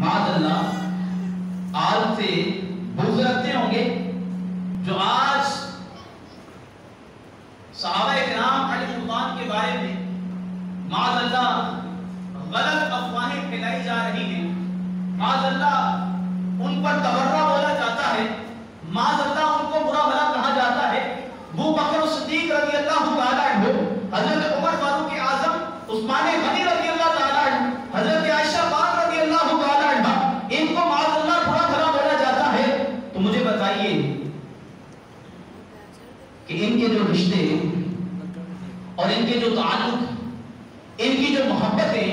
معاذ اللہ آل سے بغض رکھتے ہوں گے جو آج صحابہ کرام علیہ رضوان کے بارے میں معاذ اللہ غلط افواہیں پھیلائی جا رہی ہیں، معاذ اللہ ان پر تبرہ بولا جاتا ہے، معاذ اللہ ان کو برا بھلا کہا جاتا ہے۔ ابو بکر صدیق رضی اللہ تعالیٰ عنہ، حضرت عمر فاروق اعظم، عثمان غنی رضی اللہ تعالیٰ عنہ، حضرت عائشہ پاک رضی اللہ تعالیٰ عنہ، ان کو معاذ اللہ برا بھلا بولا جاتا ہے۔ تو مجھے بتائیے کہ ان کے جو رشتے اور ان کے جو تعلق، ان کی جو محبتیں،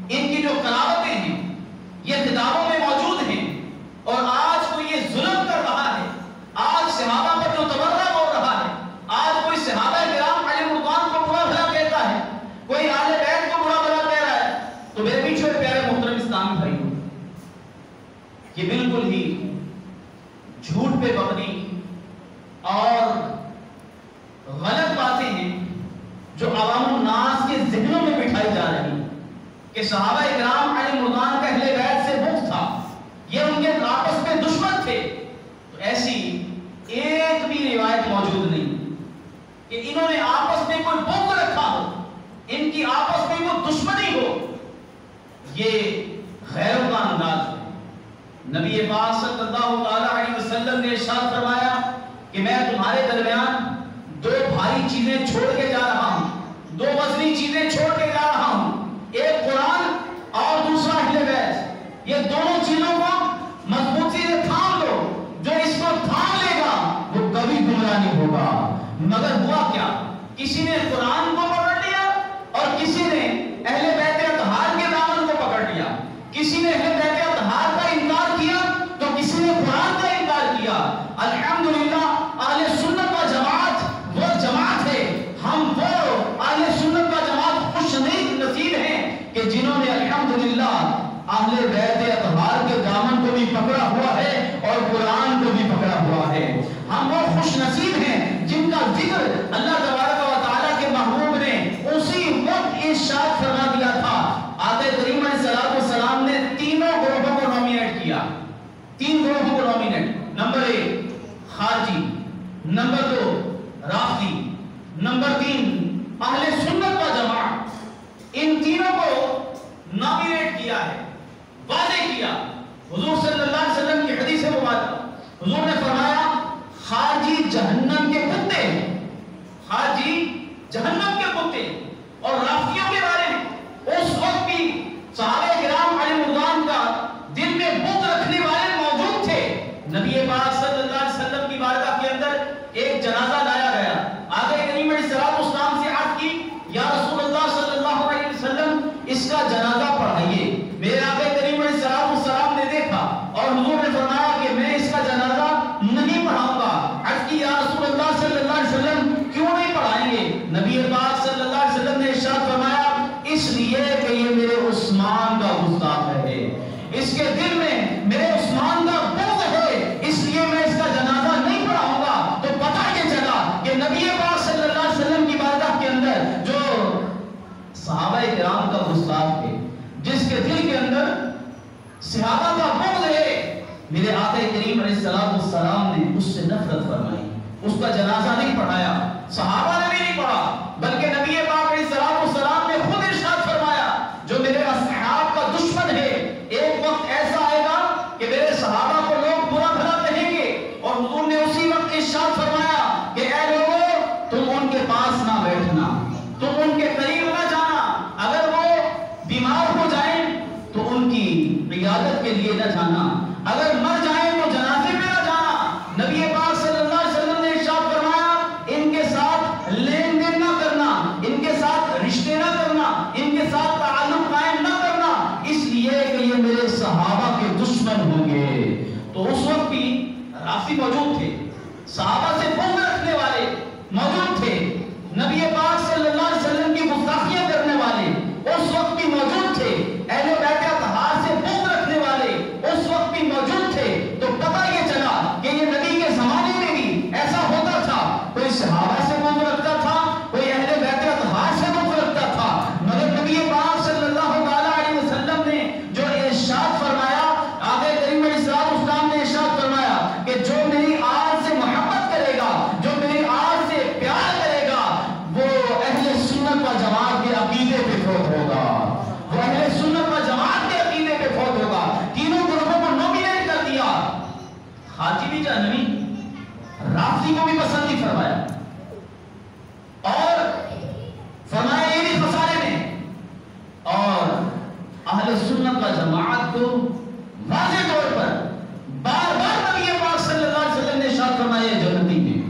ان کی جو قرابتیں ہیں، یہ کتابوں میں موجود ہیں، اور آج کوئی یہ ظلم کر رہا ہے، آج صحابہ پر جو تبرہ بول رہا ہے، آج کوئی صحابہ کرام علیہ رضوان کو برا بھلا کہتا ہے، کوئی اہل بیت کو برا بھلا کہہ رہا ہے، تو میرے پیچھے پیارے محترم اسلامی بھائیوں، یہ بالکل ہی جھوٹ پہ مبنی اور غلط باتیں ہیں جو عوام الناس کے ذہنوں میں بٹھائی جا رہی ہیں کہ صحابہ کرام علیہ رضوان کا اہل بیت سے بغض تھا، یہ ان کے آپس میں دشمن تھے۔ تو ایسی ایک بھی روایت موجود نہیں کہ انہوں نے آپس میں کوئی بغض رکھا ہو، ان کی آپس میں کوئی دشمنی ہو۔ یہ غیروں کا انداز ہے۔ نبی پاک صلی اللہ علیہ وسلم نے ارشاد فرمایا کہ میں تمہارے درمیان دو بھاری چیزیں چھوڑ کے جا رہا ہوں، دو وزنی چیزیں چھوڑ کے جا رہا ہوں، ایک قرآن اور دوسرا اہل بیت۔ یہ دونوں چیزوں کو مضبوطی سے تھام لو، جو اس کو تھام لے گا وہ کبھی گمراہ نہیں ہوگا۔ مگر ہوا کیا؟ کسی نے قرآن کو پکڑ لیا اور کسی نے اہل بیت اطہار کے دامن کو پکڑ لیا۔ کسی نے اہل بیت اطہار کا انکار کیا تو کسی نے قرآن کا انکار کیا۔ الحمدللہ اہل سنت و جماعت وہ جماعت ہے، ہم وہ اہل سنت و جماعت خوش نصیب ہیں کہ جنہوں نے الحمدللہ اہل بیت اطہار کے دامن کو بھی پکڑا ہوا ہے اور قرآن کو بھی پکڑا ہوا ہے۔ ہم وہ خوش نصیب ہیں جن کا ذکر اللہ تبارک و تعالیٰ کے محبوب نے اسی وقت ارشاد فرما دیا تھا۔ آقا کریم علیہ السلام نے تینوں گروہوں کو نومینیٹ کیا، تین گروہوں کو نومینیٹ، نمبر 1 خارجی، نمبر 2 رافضی، نمبر 3 اہل سنت و جماعت۔ ان تینوں کو نومینیٹ کیا ہے، واضح کیا۔ حضور صلی اللہ علیہ وسلم کی حدیث مبارکہ، حضور نے فرمایا خارجی جہنم کے کتے ہیں، خارجی جہنم کے کتے۔ اور رافضیوں کے بارے میں اس وقت بھی صحابہ کرام علیہ رضوان کا دل میں بغض رکھنے والے موجود تھے۔ نبی پاک صلی اللہ علیہ وسلم کی بارگاہ کے اندر ایک جنازہ لایا گیا، آقا کریم علیہ السلام سے عرض کی یا رسول اللہ صلی اللہ علیہ وسلم اس کا جنازہ پڑھائیے۔ میرے آقا کریم علیہ السلام نے دیکھا اور حضور نے فرمایا کہ میں اس کا جنازہ نہیں پڑھاؤں گا۔ عرض کی یا رسول اللہ صلی اللہ علیہ وسلم کیوں نہیں پڑھائیں گے؟ نبی پاک صلی اللہ علیہ وسلم نے ارشاد فرمایا اس لیے کہ یہ میرے عثمان کا گستاخ ہے، اس کے دل میں میرے عثمان کا بغض ہے، اس لیے میں اس کا جنازہ نہیں پڑھاؤں گا۔ تو پتہ یہ چلا کہ نبی پاک صلی اللہ علیہ وسلم کی بارگاہ کے اندر جو صحابہ کرام کا گستاخ ہے، جس کے دل کے اندر صحابہ کا بغض ہے، میرے آقا کریم علیہ السلام نے اس سے نفرت فرمائی، اس کا جنازہ نہیں پڑھایا، صحابہ نے بھی نہیں پڑھا، بلکہ نبی پاک علیہ السلام نے خود ارشاد فرمایا جو میرے اصحاب کا دشمن ہے، ایک وقت ایسا آئے گا کہ میرے صحابہ کو لوگ برا بھلا کہیں گے۔ اور حضور نے اسی وقت ارشاد فرمایا کہ اے لوگوں تم ان کے پاس نہ بیٹھنا، تم ان کے قریب نہ جانا، اگر وہ بیمار ہو جائیں تو ان کی عیادت کے لیے نہ جانا، اگر مر جائیں تو جنازے پہ نہ جانا۔ نبی پاک صلی اللہ علیہ وسلم نے ارشاد فرمایا ان کے ساتھ لین دین نہ کرنا، ان کے ساتھ رشتے نہ کرنا، ان کے ساتھ تعلق قائم نہ کرنا، اس لیے کہ یہ میرے صحابہ کے دشمن ہوں گے۔ تو اس وقت بھی رافضی موجود تھے، صحابہ سے بغض رکھنے والے موجود تھے، نبی پاک صلی اللہ علیہ وسلم کی گستاخیاں کرنے والے اس وقت بھی موجود تھے، اہل بیت اطہار سے بغض رکھنے والے اس وقت بھی موجود تھے۔ تو پتہ یہ چلا کہ یہ نبی کے زمانے میں بھی ایسا ہوتا تھا، کوئی صحابہ سے بغض رکھتا تھا، کوئی اہل بیت اطہار سے بغض رکھتا تھا، مگر نبی پاک صلی اللہ علیہ وسلم نے جو ارشاد فرمایا جماعت کو واضح طور پر بار بار نبی پاک صلی اللہ علیہ وسلم نے ارشاد فرمایا یہ جنتی ہیں،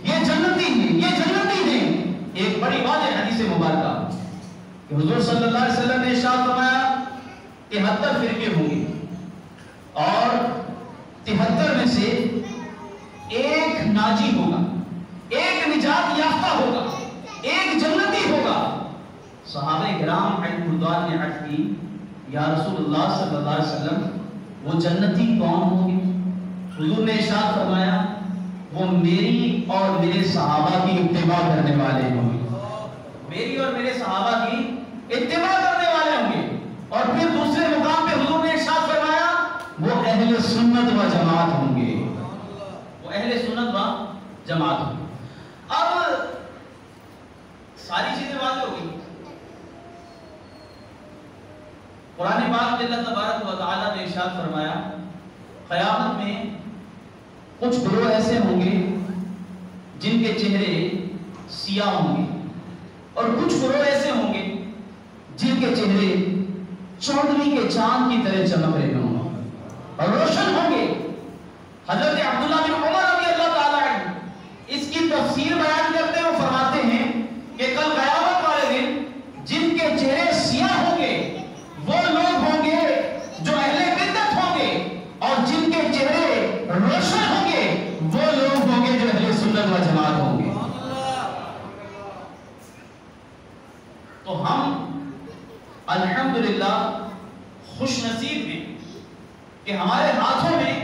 یہ جنتی ہیں، یہ جنتی ہیں۔ ایک بڑی واضح حدیث مبارکہ کہ حضور صلی اللہ علیہ وسلم نے ارشاد فرمایا 73 فرقے ہوں گے اور 73 میں سے ایک ناجی ہوگا، ایک نجات یافتہ ہوگا، ایک جنتی ہوگا۔ صحابہ کرام رضوان نے عرض کی یا رسول اللہ صلی اللہ علیہ وسلم وہ جنتی کون ہوں گے؟ حضور نے ارشاد فرمایا وہ میری اور میرے صحابہ کی اتباع کرنے والے ہوں گے، میری اور میرے صحابہ کی اتباع کرنے والے ہوں گے۔ اور پھر دوسرے مقام پہ حضور نے ارشاد فرمایا وہ اہل سنت و جماعت ہوں گے، وہ اہل سنت و جماعت ہوں گے۔ اب ساری چیزیں واضح ہو گئی۔ قرآن پاک میں اللہ تبارک و تعالیٰ نے ارشاد فرمایا قیامت میں کچھ گروہ ایسے ہوں گے جن کے چہرے سیاہ ہوں گے اور کچھ گروہ ایسے ہوں گے جن کے چہرے چودھویں کے چاند کی طرح چمک رہے ہوں گے اور روشن ہوں گے۔ حضرت عبداللہ بن عمر رضی اللہ تعالیٰ عنہ اس کی تفسیر بیان کرتے ہوئے فرماتے ہیں کہ کل قیامت والے دن جن کے چہرے سیاہ ہوں گے وہ لوگ ہوں گے جو اہل بدعت ہوں گے اور جن کے چہرے روشن ہوں گے وہ لوگ ہوں گے جو اہل سنت و جماعت ہوں گے۔ تو ہم الحمدللہ خوش نصیب ہیں کہ ہمارے ہاتھوں میں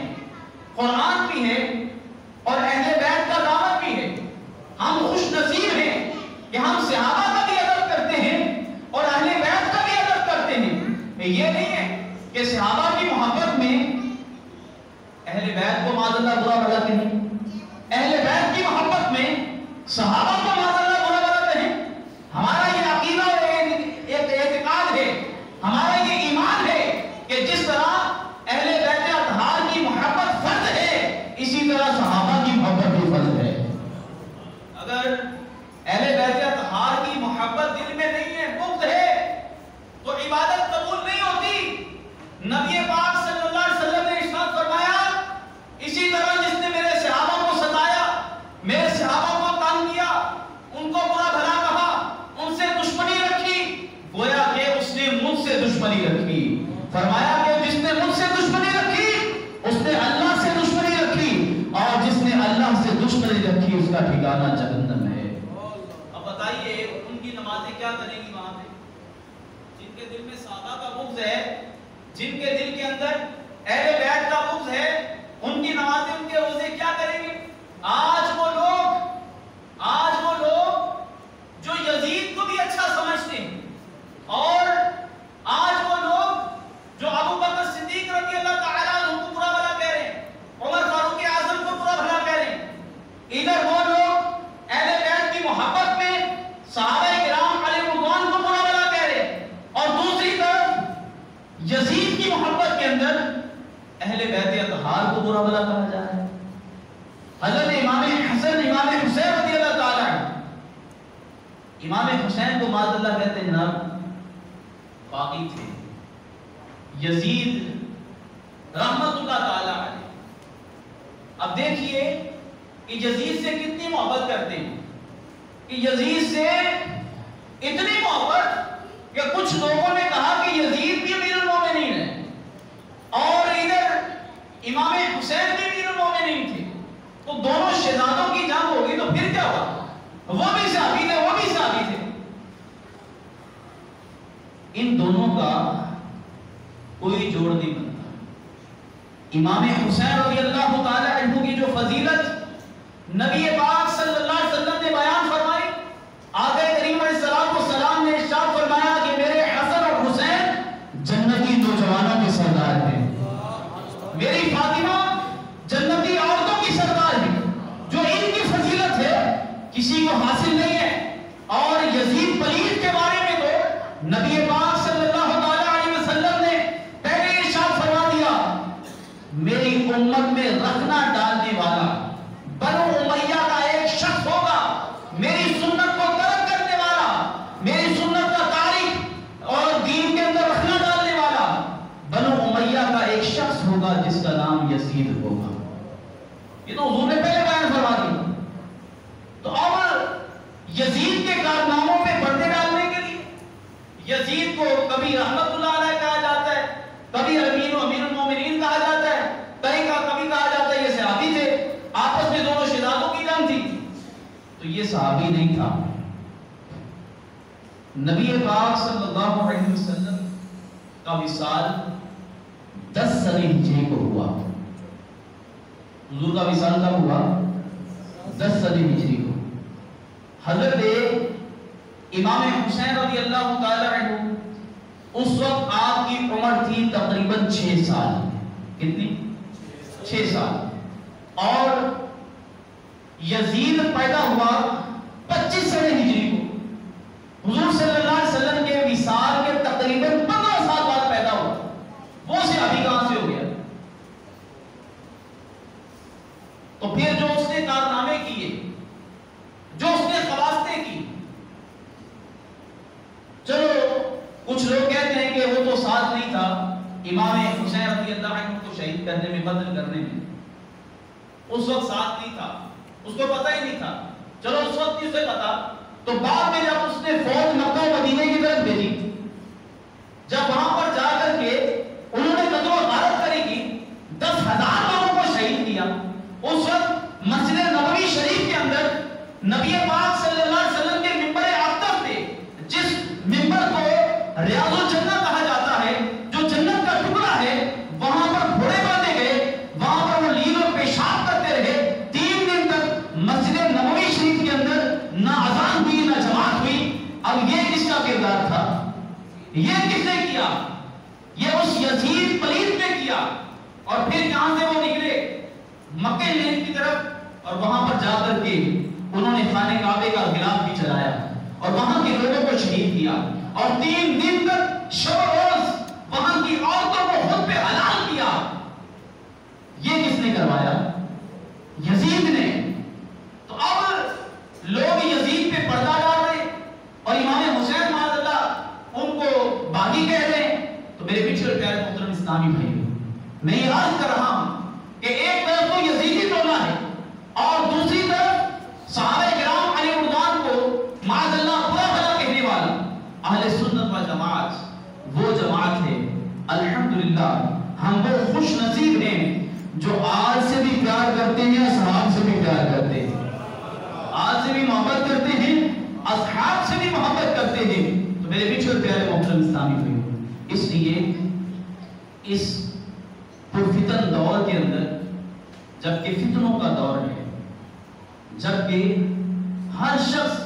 قرآن بھی ہے اور اہل بیت کا دامن بھی ہے۔ ہم خوش نصیب ہیں کہ ہم صحابہ کا بھی ادب کرتے ہیں اور اہل بیت کا بھی ادب کرتے ہیں۔ یہ نہیں ہے کہ صحابہ کی محبت میں اہل بیت کو معاذ اللہ برا بھلا کہیں، اہل بیت کی محبت میں صحابہ کو معاذ اللہ برا بھلا کہیں۔ ہمارا یہ عقیدہ اور اعتقاد ہے، ہمارا یہ ایمان ہے کہ جس طرح اہل بیت اطہار کی محبت فرض ہے اسی طرح صحابہ کی محبت بھی فرض ہے۔ اگر اہل بیت اطہار کی محبت دل میں نہیں ہے، بغض ہے، تو عبادت قبول نہیں ہوتی۔ نبی پاک صلی اللہ علیہ وسلم نے ارشاد فرمایا اسی طرح جس نے میرے صحابہ کو ستایا، میرے صحابہ کو تنگ کیا، ان کو برا بھلا کہا، ان سے دشمنی رکھی، گویا کہ اس نے مجھ سے دشمنی رکھی۔ فرمایا کہ جس نے مجھ سے دشمنی رکھی اس نے اللہ سے دشمنی رکھی اور جس نے اللہ سے دشمنی رکھی اس کا ٹھکانہ جہنم ہے۔ اب بتائیے ان کی نمازیں کیا کریں گی وہاں پہ؟ جن کے دل میں صحابہ کا بغض ہے، جن کے دل کے اندر اہل بیت کا بغض ہے، ان کی نمازیں، ان کے روزے کیا کریں گے؟ آج وہ لوگ جو یزید کو بھی اچھا سمجھتے ہیں اور آج وہ لوگ جو ابو بکر صدیق رضی اللہ تعالیٰ عنہ کو برا بھلا کہہ رہے ہیں، عمر فاروق اعظم کو برا بھلا کہہ رہے ہیں، ادھر وہ لوگ اہل بیت کی محبت میں صحابہ کرام علیہ رضوان کو برا بھلا کہہ رہے ہیں اور دوسری طرف یزید کی محبت کے اندر اہل بیت اطہار کو برا بھلا کہا جا رہا ہے۔ حضرت امام حسن امام حسین رضی اللہ تعالیٰ عنہ، امام حسین کو معاذ اللہ کہتے ہیں جناب باقی تھے، یزید رحمت اللہ تعالیٰ علیہ۔ اب دیکھیے کہ یزید سے کتنی محبت کرتے ہیں، کہ یزید سے اتنی محبت کہ کچھ لوگوں نے کہا کہ یزید بھی امیر المومنین ہے اور ادھر امام حسین بھی امیر المومنین تھے، تو دونوں شہزادوں کی جنگ ہوگی تو پھر کیا ہوا؟ وہ بھی صحابی تھے، وہ بھی صحابی تھے۔ ان دونوں کا کوئی جوڑ نہیں بنتا۔ امام حسین رضی اللہ تعالی عنہ کی جو فضیلت نبی پاک صلی اللہ علیہ وسلم نے بیان فرمائی، آقا کریم علیہ السلام نے ارشاد فرمایا کہ میرے حسن اور حسین جنتی نوجوانوں کے سردار ہیں، میری فاطمہ جنتی عورتوں کی سردار ہے۔ جو ان کی فضیلت ہے کسی کو حاصل نہیں ہے۔ اور یزید پلید کے بارے میں تو نبی پاک صلی اللہ علیہ وسلم نے پہلے ارشاد فرما دیا، میری امت میں رکھنا ڈالنے والا بنو امیہ کا ایک شخص ہوگا، میری سنت کو ترک کرنے والا، میری سنت کا تاریخ اور دین کے اندر رکھنا ڈالنے والا، شخص ہوگا جس کا نام یزید ہوگا. یہ تو حضور نے پہلے بیان فرما دیا. تو اب یزید کے کارناموں پہ پردے ڈالنے کے لیے یزید کو کبھی رحمت اللہ علیہ کہا جاتا ہے, کبھی امیر المومنین کہا جاتا ہے, کبھی کہا جاتا ہے یہ صحابی تھے, آپس میں دونوں شہزادوں کی جنگ تھی. تو یہ صحابی نہیں تھا. نبی پاک صلی اللہ علیہ وسلم کا وصال 10 سن ہجری کو ہوا. حضور کا وصال کب ہوا؟ 10 سن ہجری کو. حضرت امام حسین رضی اللہ تعالی عنہ اس وقت آپ کی عمر تھی تقریباً 6 سال. کتنی؟ 6 سال. اور یزید پیدا ہوا 25 سن ہجری کو. حضور صلی اللہ علیہ وسلم کے وصال کے تقریباً 15 سال بعد پیدا ہوا. وہ صحابی کہاں سے ہو گیا؟ تو پھر جو اس نے کارنامے کیے, جو اس نے خواستیں کی, چلو کچھ لوگ کہتے ہیں کہ وہ تو ساتھ نہیں تھا امام حسین رضی اللہ عنہ کو شہید کرنے میں, قتل کرنے میں. اس وقت ساتھ نہیں تھا, اس کو پتہ ہی نہیں تھا. چلو اس وقت اسے پتا. تو بعد میں جب اس نے فوج مکہ و مدینے کی طرف بھیجی, جب وہاں پر جا کر کے انہوں نے قتل و غارت کری کی, 10,000 لوگوں کو شہید کیا. اس وقت مسجد نبوی شریف کے اندر نبی پاک صلی اللہ علیہ وسلم کے ممبر اقدس تھے, جس ممبر کو ریاض الجنہ کہا جاتا ہے, جو جنت کا ٹکڑا ہے, وہاں پر گھوڑے باندھے گئے, وہاں پر وہ لیل اور پیشاب کرتے رہے 3 دن تک. مسجد نبوی شریف کے اندر نہ اذان ہوئی نہ جماعت ہوئی. اب یہ کس کا کردار تھا؟ یہ کس نے کیا؟ یہ اس یزید پلید نے کیا. اور پھر یہاں سے وہ نکلے مکہ لین کی طرف, اور وہاں پر جا کر کے انہوں نے خانہ کعبے کا غلاف بھی چلایا اور وہاں کے لوگوں کو شہید کیا. اور 3 دن تک شب و روز وہاں کی عورتوں کو خود پہ حلال کیا. یہ کس نے کروایا؟ یزید نے. تو اب لوگ یزید پہ پردہ ڈال رہے اور امام حسین معاذ اللہ ان کو باغی کہہ رہے ہیں. تو میرے پیچھے پیارے محترم اسلامی بھائی, میں یہ عرض کر رہا ہوں کہ ایک طرف تو یزیدی ٹولہ ہے اور دوسری طرف صحابہ کرام علی مردان کو معاذ اللہ برا بھلا کہنے والا. اہل سنت و جماعت وہ جماعت ہے, الحمدللہ ہم وہ خوش نصیب ہیں جو آج سے بھی پیار کرتے ہیں, اصحاب سے بھی پیار کرتے ہیں, آج سے بھی محبت کرتے ہیں, اصحاب سے بھی محبت کرتے ہیں. تو میرے پیچھے پیارے محترم اسلامی بھائی, اس لیے اس پرفتن دور کے اندر, جبکہ فتنوں کا دور ہے, جبکہ ہر شخص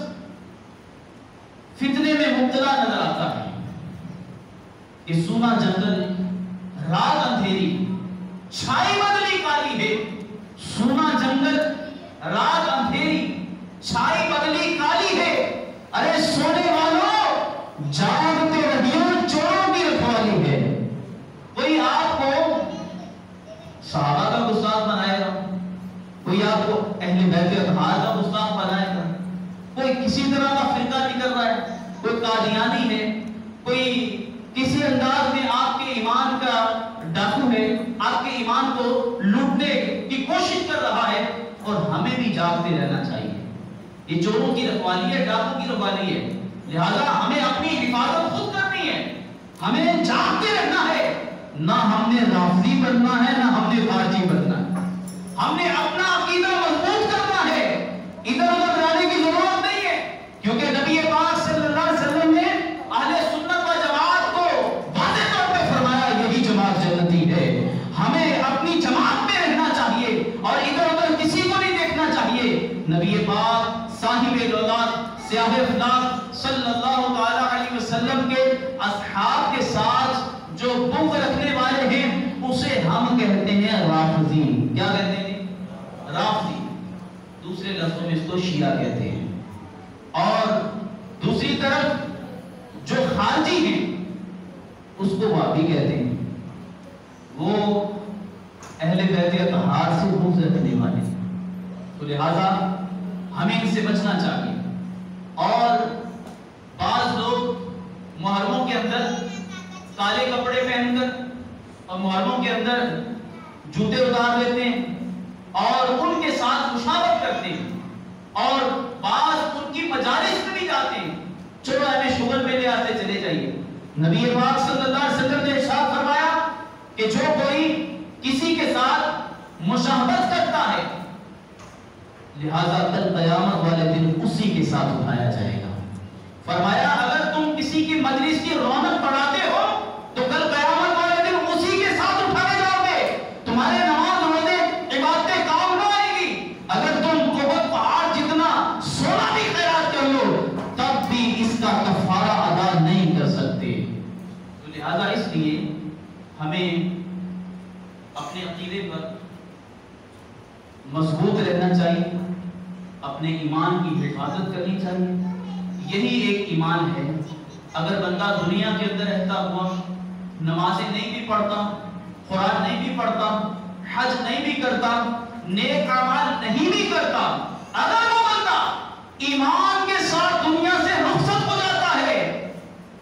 فتنے میں مبتلا نظر آتا ہے, کہ سونا جنگل رات اندھیری چھائی بدلی کالی ہے. سونا جنگل رات اندھیری چھائی بدلی کالی ہے. ارے سونے والوں جاگتے رہیو, چوروں کی رکھوالی ہے. کوئی آپ کو صحابہ کا گستاخ بنائے گا, کوئی آپ کو اہل بیت اطہار کا گستاخ بنائے گا, کوئی کسی طرح کا فرقہ نکل رہا ہے, کوئی قادیانی ہے, کوئی کسی انداز میں آپ کے ایمان کا ڈاکو ہے, آپ کے ایمان کو لوٹنے کی کوشش کر رہا ہے. اور ہمیں بھی جاگتے رہنا چاہیے. یہ چوروں کی رکھوالی ہے, ڈاکو کی رکھوالی ہے, لہذا ہمیں اپنی حفاظت خود کرنی ہے. ہمیں جاگتے رہنا ہے. نہ ہم نے رافضی بننا ہے, نہ ہم نے خارجی بننا ہے. ہم نے اپنا عقیدہ مضبوط کرنا ہے. ادھر ادھر جانے کی ضرورت نہیں ہے, کیونکہ نبی پاک صلی اللہ علیہ وسلم نے اہل سنت و جماعت کو واضح طور پہ فرمایا یہی جماعت جنتی ہے. ہمیں اپنی جماعت میں رہنا چاہیے اور ادھر ادھر کسی کو نہیں دیکھنا چاہیے. نبی پاک صاحب دولت سیاہ افلاک صلی اللہ تعالی علیہ وسلم کے اصحاب کے ساتھ جو بغض رکھنے والے ہیں اسے ہم کہتے ہیں رافضی. کیا کہتے ہیں؟ رافضی. دوسرے لفظوں میں اس کو شیعہ کہتے ہیں. اور دوسری طرف جو خارجی ہیں اس کو وہابی کہتے ہیں. وہ اہل بیت اطہار سے بغض رکھنے والے ہیں. تو لہذا ہمیں ان سے بچنا چاہیے. اور بعض لوگ محرموں کے اندر کالے کپڑے پہن کر اور محرموں کے اندر جوتے اتار لیتے ہیں اور ان کے ساتھ مشاورت کرتے ہیں اور بعض ان کی مجالس میں بھی جاتے ہیں، چلو ہمیں شغل میں لے آتے چلے جائیے۔ نبی پاک صلی اللہ علیہ وسلم نے ارشاد فرمایا کہ جو کوئی کسی کے ساتھ مشاہدت کرتا ہے لہذا کل قیامت والے دن اسی کے ساتھ اٹھایا جائے گا۔ فرمایا اگر تم کسی کی مجلس کی رونق بڑھاتے ہو تو کل قیامت والے دن اسی کے ساتھ اٹھائے جاؤ گے، تمہارے نماز روزے عبادتیں کام نہ آئے گی۔ اگر تم بہت پہاڑ جتنا سونا بھی خیرات کر لو تب بھی اس کا کفارہ ادا نہیں کر سکتے۔ تو لہذا اس لیے ہمیں اپنے عقیدے پر مضبوط رہنا چاہیے، اپنے ایمان کی حفاظت کرنی چاہیے، یہی ایک ایمان ہے۔ اگر بندہ دنیا کے اندر رہتا ہوا نمازیں نہیں بھی پڑھتا، قرآن نہیں بھی پڑھتا، حج نہیں بھی کرتا، نیک اعمال نہیں بھی کرتا، اگر وہ بندہ ایمان کے ساتھ دنیا سے رخصت ہو جاتا ہے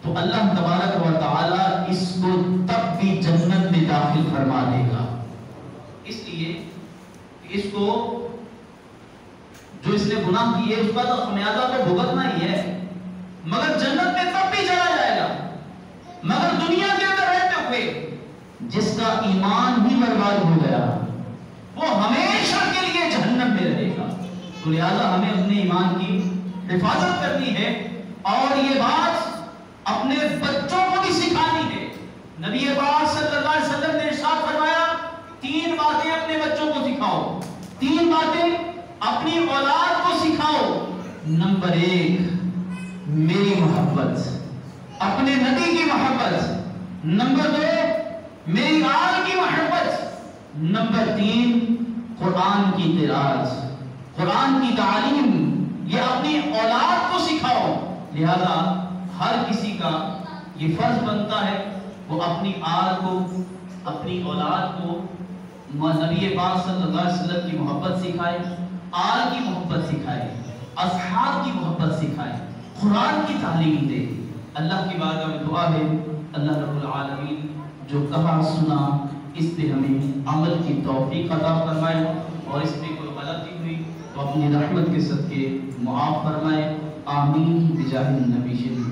تو اللہ تبارک و تعالی اس کو تب بھی جنت میں داخل فرما دے گا۔ اس لیے اس کو جو اس نے گناہ کیے اس کا تو خمیازہ تو بھگتنا ہی ہے، مگر جنت میں تب بھی چلا جائے گا۔ مگر دنیا کے اندر رہتے ہوئے جس کا ایمان ہی برباد ہو گیا وہ ہمیشہ کے لیے جہنم میں رہے گا۔ تو لہذا ہمیں اپنے ایمان کی حفاظت کرنی ہے اور یہ بات اپنے بچوں کو بھی سکھانی ہے۔ نبی پاک صلی اللہ علیہ وسلم نے ارشاد فرمایا 3 باتیں اپنے بچوں کو سکھاؤ، 3 باتیں اپنی اولاد کو سکھاؤ۔ نمبر 1 میری محبت، اپنے نبی کی محبت۔ نمبر 2 میری آل کی محبت۔ نمبر 3 قرآن کی تلاوت، قرآن کی تعلیم، یہ اپنی اولاد کو سکھاؤ۔ لہذا ہر کسی کا یہ فرض بنتا ہے وہ اپنی آل کو، اپنی اولاد کو نبی پاک صلی اللہ علیہ وسلم کی محبت سکھائے، آل کی محبت سکھائے، اصحاب کی محبت سکھائے، قرآن کی تعلیم دے۔ اللہ کی بارگاہ میں دعا ہے اللہ رب العالمین جو کہا سنا اس پہ ہمیں عمل کی توفیق عطا فرمائے اور اس پہ کوئی غلطی ہوئی تو اپنی رحمت کے صدقے معاف فرمائے۔ آمین بجاہ النبی شریف۔